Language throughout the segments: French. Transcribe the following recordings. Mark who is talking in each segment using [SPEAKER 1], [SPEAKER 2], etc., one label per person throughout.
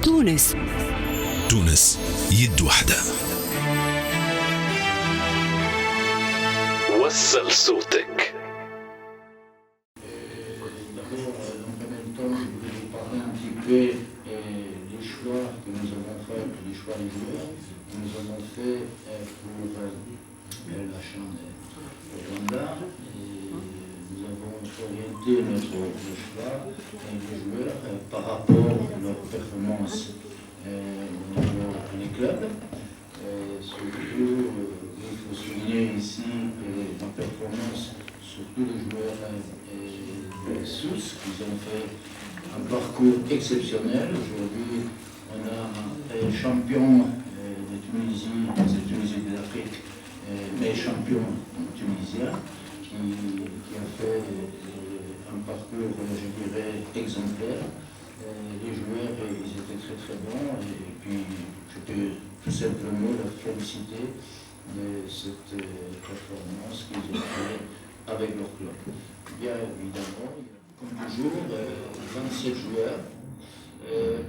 [SPEAKER 1] تونس
[SPEAKER 2] يد واحدة. وصل صوتك.
[SPEAKER 3] Des choix que nous avons fait, les choix des joueurs, nous avons fait pour la Chambre au Rwanda. Nous avons orienté notre choix des joueurs par rapport à leur performance au niveau des clubs. Surtout, il faut souligner ici la performance sur tous les joueurs de SUS qui ont fait un parcours exceptionnel. Aujourd'hui, on a un champion de Tunisie, c'est Tunisie de l'Afrique, mais champion tunisien, qui a fait un parcours, je dirais, exemplaire. Les joueurs, ils étaient très très bons, et puis je peux tout simplement leur féliciter de cette performance qu'ils ont fait avec leur club. Bien évidemment, comme toujours, 27 joueurs.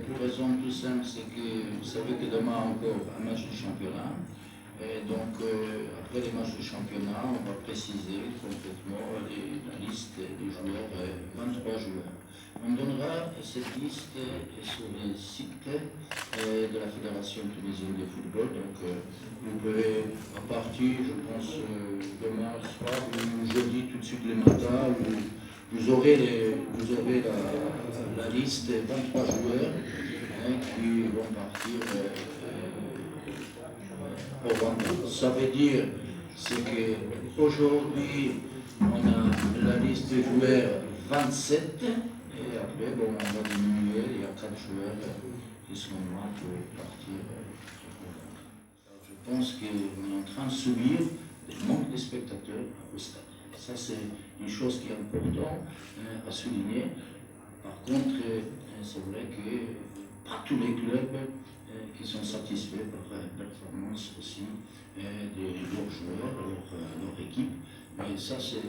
[SPEAKER 3] Pour raison plus simple, c'est que vous savez que demain encore un match de championnat. Donc après les matchs de championnat, on va préciser complètement la liste des joueurs, 23 joueurs. On donnera cette liste sur le site de la Fédération tunisienne de football. Donc vous pouvez, à partir, je pense, demain soir ou jeudi tout de suite le matin, vous aurez la liste des 23 joueurs qui vont partir au Rwanda. Ça veut dire qu'aujourd'hui, on a la liste des joueurs 27, et après, on va diminuer, il y a 4 joueurs qui sont là pour partir au Rwanda. Je pense qu'on est en train de subir le manque de spectateurs au stade. Ça, c'est une chose qui est importante à souligner. Par contre, c'est vrai que pas tous les clubs qui sont satisfaits par la performance aussi de leurs joueurs, leur équipe. Mais ça, c'est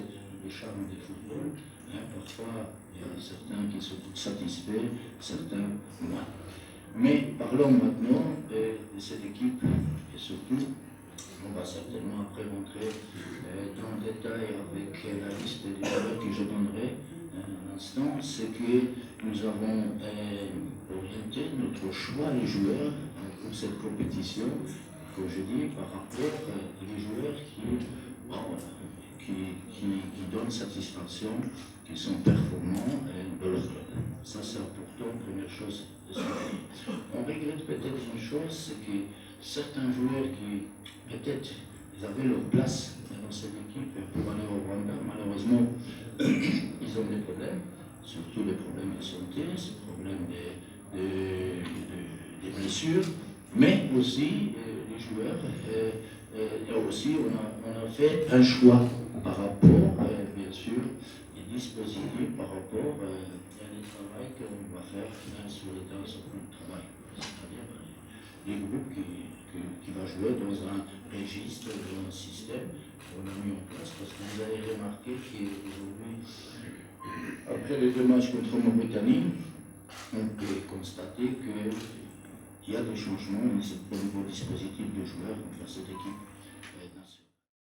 [SPEAKER 3] le charme du football. Parfois, il y a certains qui sont satisfaits, certains moins. Mais parlons maintenant de cette équipe et surtout, on va certainement après rentrer dans le détail avec la liste des joueurs que je donnerai un instant. C'est que nous avons orienté notre choix des joueurs pour cette compétition, comme je dis, par rapport aux joueurs qui donnent satisfaction, qui sont performants dans leur club. Ça, c'est important, première chose. On regrette peut-être une chose, c'est que certains joueurs qui, peut-être, ils avaient leur place dans cette équipe pour aller au Rwanda, malheureusement, ils ont des problèmes, surtout des problèmes de santé, des problèmes de blessures, mais aussi les joueurs, et aussi on a fait un choix par rapport, bien sûr, des dispositifs par rapport à le travail qu'on va faire sur le temps de travail. C'est-à-dire les groupes qui vont jouer dans un registre, dans un système qu'on a mis en place. Parce que vous avez remarqué qu'aujourd'hui, après les 2 matchs contre Mauritanie, on peut constater qu'il y a des changements au niveau dispositif de joueurs. Enfin, cette équipe